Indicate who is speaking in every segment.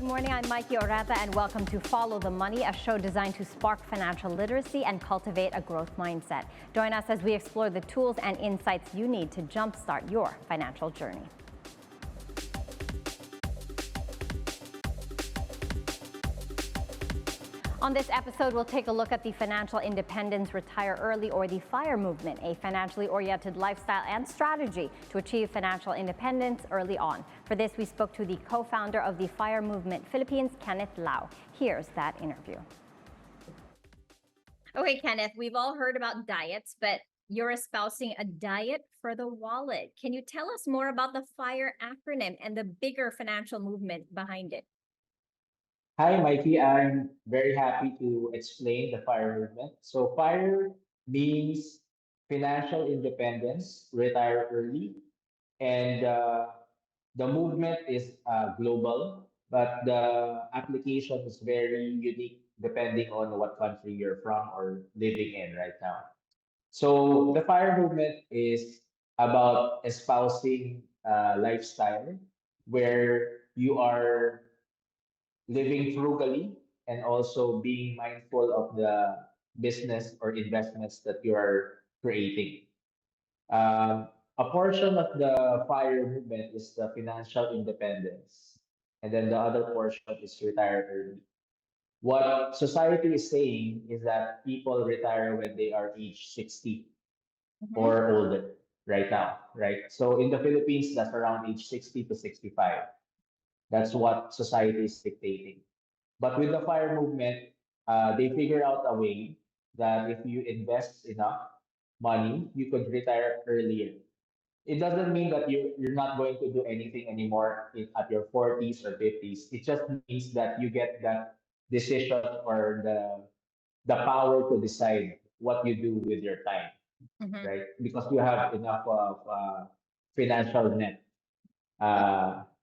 Speaker 1: morning. I'm Mikey Orata, and welcome to Follow the Money, a show designed to spark financial literacy and cultivate a growth mindset. Join us as we explore the tools and insights you need to jumpstart your financial journey. On this episode, we'll take a look at the Financial Independence Retire Early, or the FIRE movement, a financially oriented lifestyle and strategy to achieve financial independence early on. For this, we spoke to the co-founder of the FIRE movement Philippines, Kenneth Lau. Here's that interview. Okay, Kenneth, we've all heard about diets, but you're espousing a diet for the wallet. Can you tell us more about the FIRE acronym and the bigger financial movement behind it?
Speaker 2: Hi, Mikey. I'm very happy to explain the FIRE movement. So, FIRE means financial independence, retire early, and the movement is global, but the application is very unique depending on what country you're from or living in right now. So, the FIRE movement is about espousing a lifestyle where you are living frugally and also being mindful of the business or investments that you are creating. A portion of the FIRE movement is the financial independence, and then the other portion is retire early. What society is saying is that people retire when they are age 60 or older right now, right? So in the Philippines, that's around age 60 to 65. That's what society is dictating. But with the FIRE movement, they figured out a way that if you invest enough money, you could retire earlier. It doesn't mean that you're not going to do anything anymore at your 40s or 50s. It just means that you get that decision or the power to decide what you do with your time,
Speaker 1: Mm-hmm.
Speaker 2: right? Because you have enough of financial net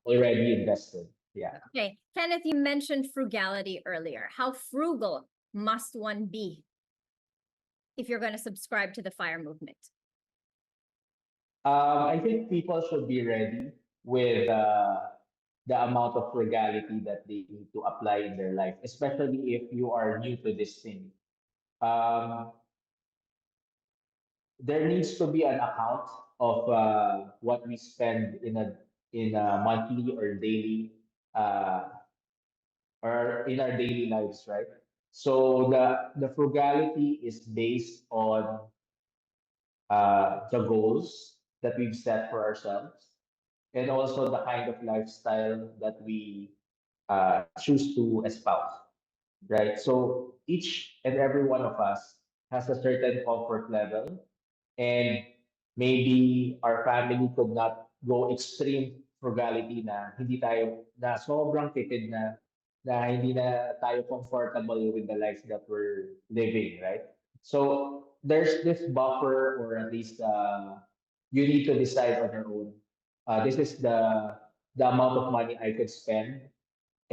Speaker 2: already invested. Yeah.
Speaker 1: Okay, Kenneth, you mentioned frugality earlier. How frugal must one be if you're going to subscribe to the FIRE movement?
Speaker 2: I think people should be ready with the amount of frugality that they need to apply in their life, especially if you are new to this thing. Um, there needs to be an account of what we spend in a monthly or daily uh, or in our daily lives, right? So the frugality is based on the goals that we've set for ourselves, and also the kind of lifestyle that we choose to espouse, right? So each and every one of us has a certain comfort level, and maybe our family could not go extreme frugality na hindi tayo na sobrang tipid na hindi na tayo comfortable with the life that we're living, right? So there's this buffer, or at least you need to decide on your own. This is the amount of money I could spend,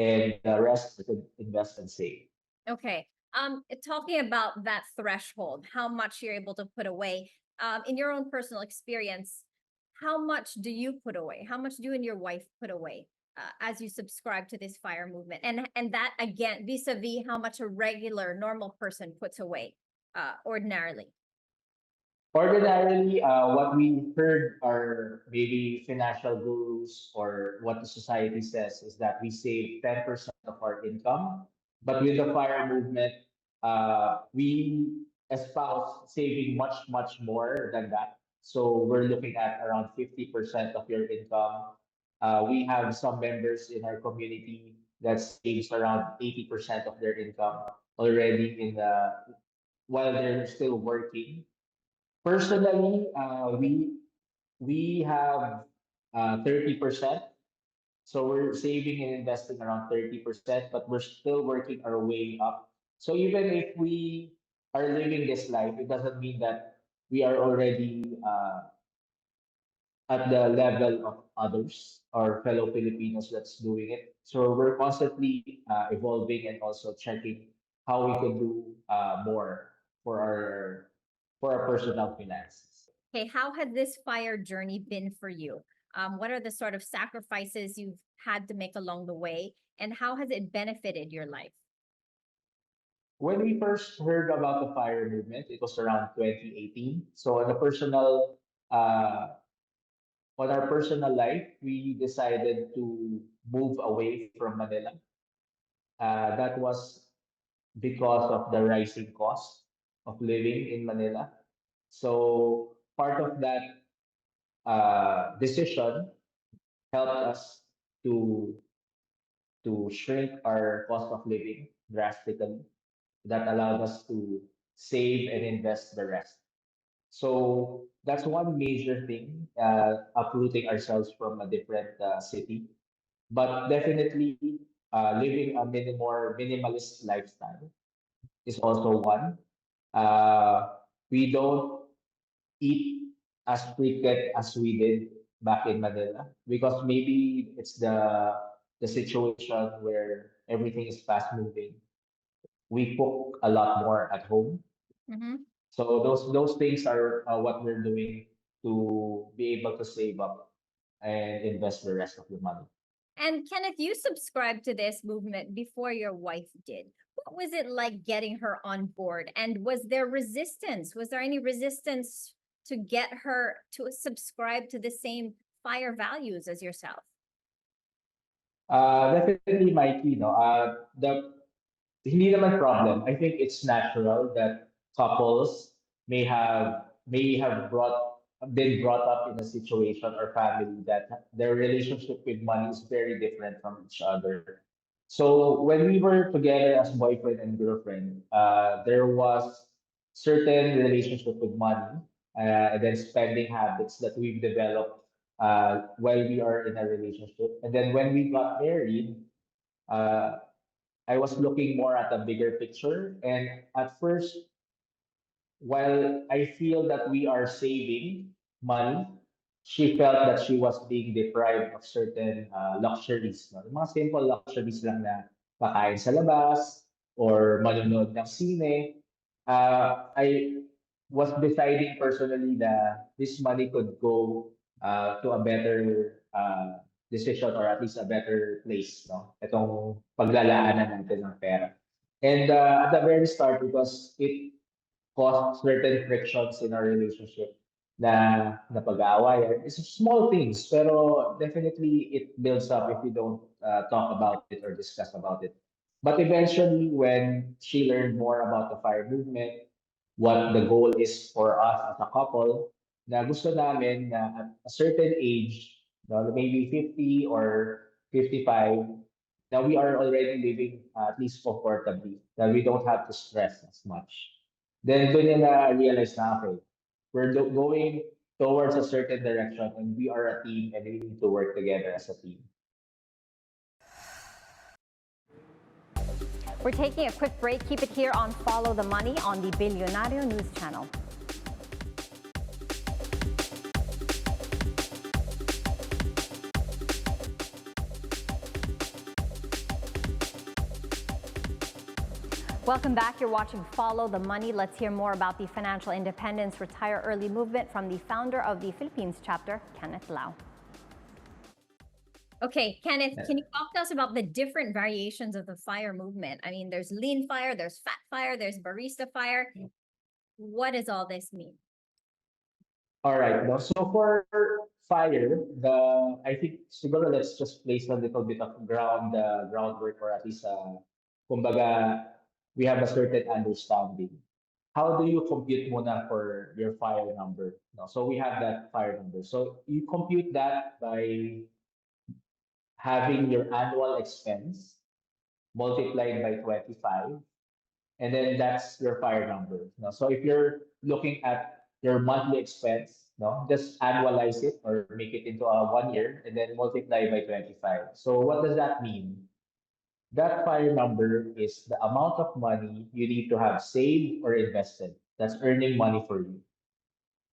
Speaker 2: and the rest I could invest and save.
Speaker 1: Okay. Talking about that threshold, how much you're able to put away, in your own personal experience, how much do you put away? How much do you and your wife put away as you subscribe to this FIRE movement? And that again, vis-a-vis how much a regular, normal person puts away ordinarily.
Speaker 2: Ordinarily, what we heard are maybe financial gurus or what the society says is that we save 10% of our income. But with the FIRE movement, we espouse saving much, much more than that. So we're looking at around 50% of your income. We have some members in our community that saves around 80% of their income already while they're still working. Personally, we have 30%. So we're saving and investing around 30%, but we're still working our way up. So even if we are living this life, it doesn't mean that we are already at the level of others or fellow Filipinos that's doing it. So we're constantly evolving and also checking how we can do more for our personal finances.
Speaker 1: Okay, how had this FIRE journey been for you? What are the sort of sacrifices you've had to make along the way? And how has it benefited your life?
Speaker 2: When we first heard about the fire movement, it was around 2018. So uh, on our personal life, we decided to move away from Manila. That was because of the rising cost of living in Manila. So part of that decision helped us to shrink our cost of living drastically. That allowed us to save and invest the rest. So that's one major thing, uprooting ourselves from a different city. But definitely, living a more minimalist lifestyle is also one. Uh, we don't eat as frequent as we did back in Manila because maybe it's the situation where everything is fast moving. We cook a lot more at home.
Speaker 1: Mm-hmm.
Speaker 2: So those things are what we're doing to be able to save up and invest the rest of the money.
Speaker 1: And Kenneth, you subscribed to this movement before your wife did. What was it like getting her on board? And was there resistance? Was there any resistance to get her to subscribe to the same fire values as yourself?
Speaker 2: Definitely, Mikey, no, the hindi naman problem. I think it's natural that couples may have been brought up in a situation or family that their relationship with money is very different from each other. So when we were together as boyfriend and girlfriend, there was certain relationship with money, and then spending habits that we've developed while we are in a relationship. And then when we got married, uh, I was looking more at a bigger picture. And at first, while I feel that we are saving money, she felt that she was being deprived of certain luxuries. No? Yung mga simple luxuries lang na kakain sa labas or manonood ng sine. I was deciding personally that this money could go to a better decision or at least a better place. No? Itong paglalaanan natin ng pera. And at the very start, because it caused certain frictions in our relationship na napag-aawayan. It's small things, pero definitely it builds up if we don't talk about it or discuss about it. But eventually, when she learned more about the fire movement, what the goal is for us as a couple, na gusto namin na at a certain age, no, maybe 50 or 55, that we are already living at least comfortably, that we don't have to stress as much. Then doon niya na-realize na, okay, we're going towards a certain direction and we are a team and we need to work together as a team.
Speaker 1: We're taking a quick break. Keep it here on Follow the Money on the Billionario News Channel. Welcome back. You're watching Follow the Money. Let's hear more about the financial independence retire early movement from the founder of the Philippines chapter, Kenneth Lau. Okay, Kenneth, can you talk to us about the different variations of the fire movement? I mean, there's lean fire, there's fat fire, there's barista fire. What does all this mean?
Speaker 2: All right. No, so for fire, I think siguro let's just place a little bit of groundwork or at least kumbaga we have a certain understanding. How do you compute muna for your fire number? No, so we have that fire number. So you compute that by having your annual expense multiplied by 25, and then that's your fire number. No? So if you're looking at your monthly expense, no, just annualize it or make it into a 1 year and then multiply by 25. So what does that mean? That fire number is the amount of money you need to have saved or invested. That's earning money for you.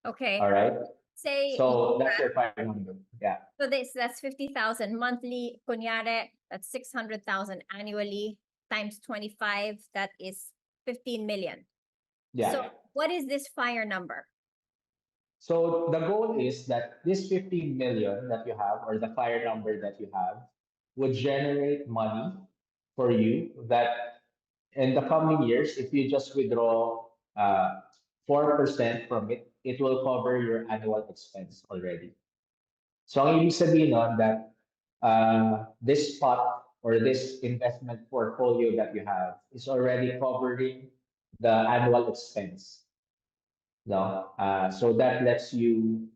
Speaker 1: Okay.
Speaker 2: All right.
Speaker 1: Say
Speaker 2: So that's your fire number. Yeah.
Speaker 1: so that's 50,000 monthly. Kunyari, that's 600,000 annually times 25. That is 15 million.
Speaker 2: Yeah.
Speaker 1: So what is this fire number?
Speaker 2: So the goal is that this 15 million that you have, or the fire number that you have, would generate money for you that in the coming years, if you just withdraw 4% from it, it will cover your annual expense already. So ang ibig sabihin nun that this pot or this investment portfolio that you have is already covering the annual expense. No? So that lets you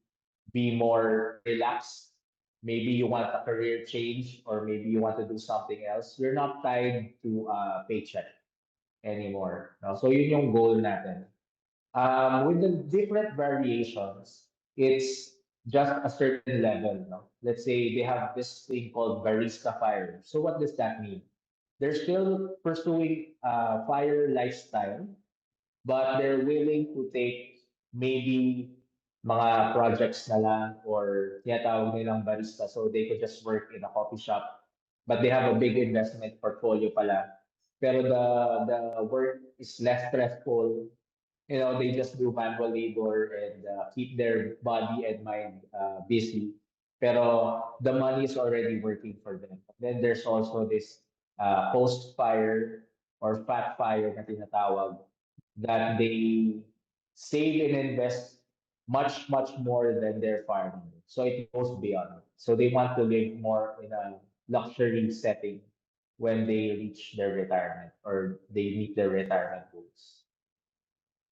Speaker 2: be more relaxed. Maybe you want a career change or maybe you want to do something else. You're not tied to a paycheck anymore. No? So yun yung goal natin. With the different variations, it's just a certain level. No? Let's say they have this thing called barista fire. So what does that mean? They're still pursuing fire lifestyle, but they're willing to take maybe mga projects na lang or tinatawag nilang barista. So they could just work in a coffee shop, but they have a big investment portfolio pala. Pero the work is less stressful. You know, they just do manual labor and keep their body and mind busy. Pero the money is already working for them. Then there's also this post fire or fat fire na tinatawag that they save and invest much more than their farming. So it goes beyond. So they want to live more in a luxury setting when they reach their retirement or they meet their retirement goals.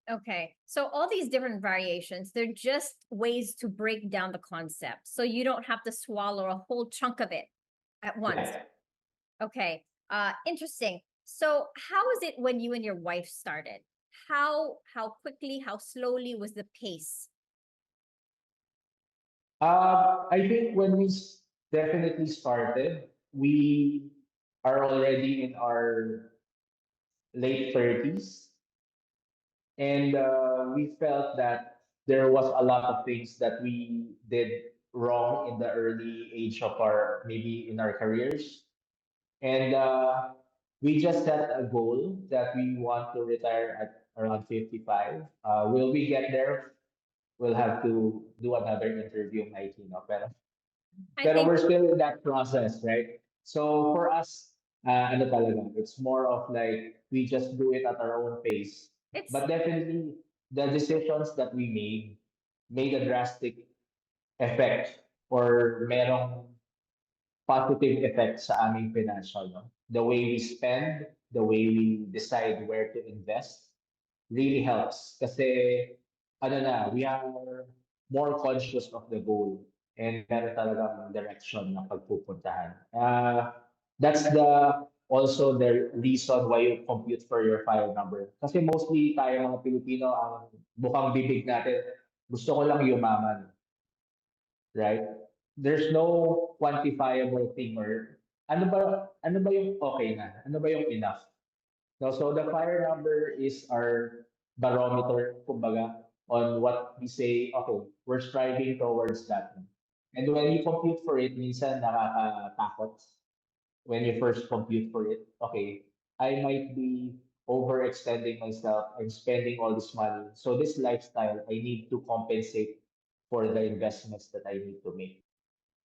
Speaker 1: Okay, so all these different variations, they're just ways to break down the concept. So you don't have to swallow a whole chunk of it at once.
Speaker 2: Yeah.
Speaker 1: Okay, interesting. So how was it when you and your wife started? How quickly, how slowly was the pace?
Speaker 2: I think when we definitely started, we are already in our late 30s. And we felt that there was a lot of things that we did wrong in the early age of our, maybe in our careers. And we just set a goal that we want to retire at around 55. Will we get there? We'll have to do another interview, Mikey, no?
Speaker 1: I
Speaker 2: Pero
Speaker 1: think
Speaker 2: we're still in that process, right? So for us, ano talaga, it's more of like we just do it at our own pace.
Speaker 1: it's
Speaker 2: But definitely, the decisions that we made a drastic effect or merong positive effect sa aming financial, no? The way we spend, the way we decide where to invest really helps. Kasi, ano na, we are more conscious of the goal and meron talagang direction na pagpupuntahan. That's also the reason why you compute for your file number. Kasi mostly tayo mga Pilipino, ang bukang bibig natin, gusto ko lang yumaman, right? There's no quantifiable thing or ano ba yung okay na? Ano ba yung enough? No, so the fire number is our barometer, kumbaga, on what we say, okay, we're striving towards that. And when you compute for it, minsan nakakatakot when you first compute for it. Okay, I might be overextending myself and spending all this money. So this lifestyle, I need to compensate for the investments that I need to make.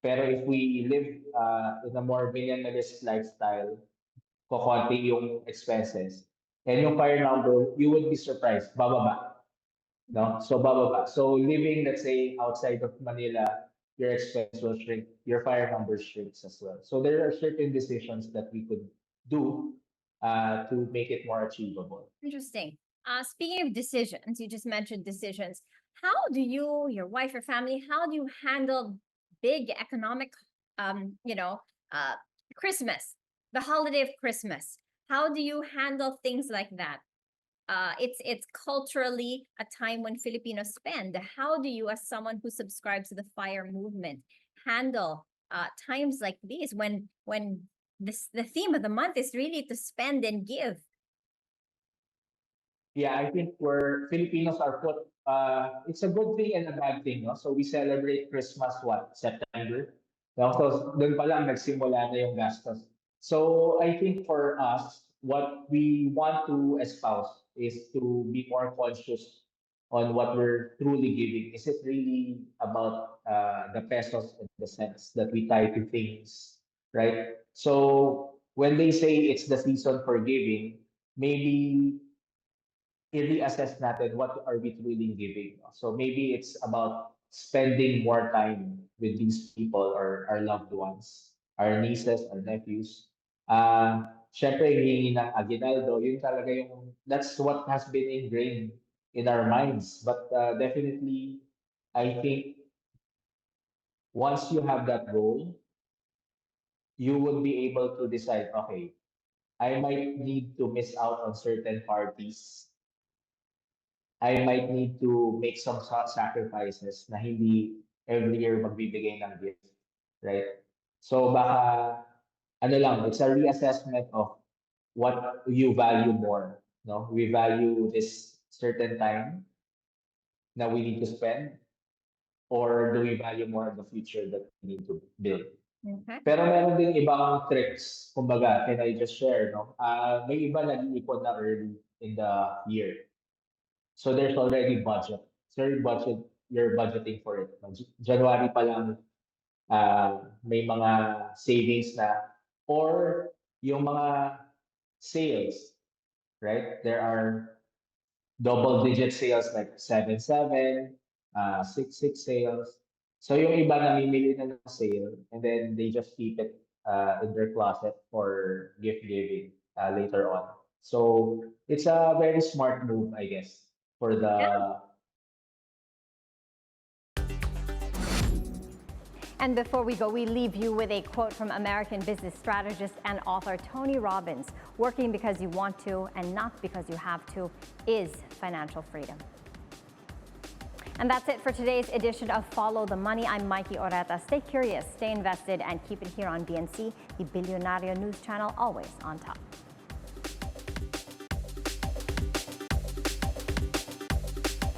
Speaker 2: Pero if we live in a more minimalist lifestyle, kokonti yung expenses. And yung fire number, you would be surprised, bababa. No? So bababa. So living, let's say, outside of Manila, your expense will shrink, your fire number shrinks as well. So there are certain decisions that we could do to make it more achievable.
Speaker 1: interesting. Speaking of decisions, you just mentioned decisions. How do you, your wife, your family, how do you handle big economic, you know, uh, Christmas, the holiday of Christmas? How do you handle things like that? It's culturally a time when Filipinos spend. How do you, as someone who subscribes to the fire movement, handle times like these when the theme of the month is really to spend and give?
Speaker 2: Yeah, I think we're Filipinos are put. It's a good thing and a bad thing, no? So we celebrate Christmas what September. No? So doon pa lang nagsimula na yung gastos. So I think for us, what we want to espouse is to be more conscious on what we're truly giving. Is it really about the pesos and the cents that we tie to things, right? So when they say it's the season for giving, maybe i-reassess natin what are we truly giving. So maybe it's about spending more time with these people or our loved ones, our nieces, our nephews. Syempre, hihingi ng aguinaldo, yun talaga that's what has been ingrained in our minds. But definitely, I think once you have that goal, you would be able to decide, okay, I might need to miss out on certain parties. I might need to make some sacrifices na hindi every year magbibigay ng gift, right? So baka ano lang, it's a reassessment of what you value more, no? We value this certain time that we need to spend, or do we value more the future that we need to build?
Speaker 1: Okay.
Speaker 2: Pero meron din ibang tricks, kumbaga, can I just share, no? May iba nag-iipon na early in the year. So there's already budget. So you're budgeting for it. January pa lang, may mga savings na, or yung mga sales, right? There are double-digit sales like 7-7, 6-6 sales. So yung iba namimili na ng sale and then they just keep it in their closet for gift giving later on. So it's a very smart move, I guess, for the
Speaker 1: And before we go, we leave you with a quote from American business strategist and author Tony Robbins. Working because you want to and not because you have to is financial freedom. And that's it for today's edition of Follow the Money. I'm Mikey Oreta. Stay curious, stay invested, and keep it here on BNC, the Billionario News Channel, always on top.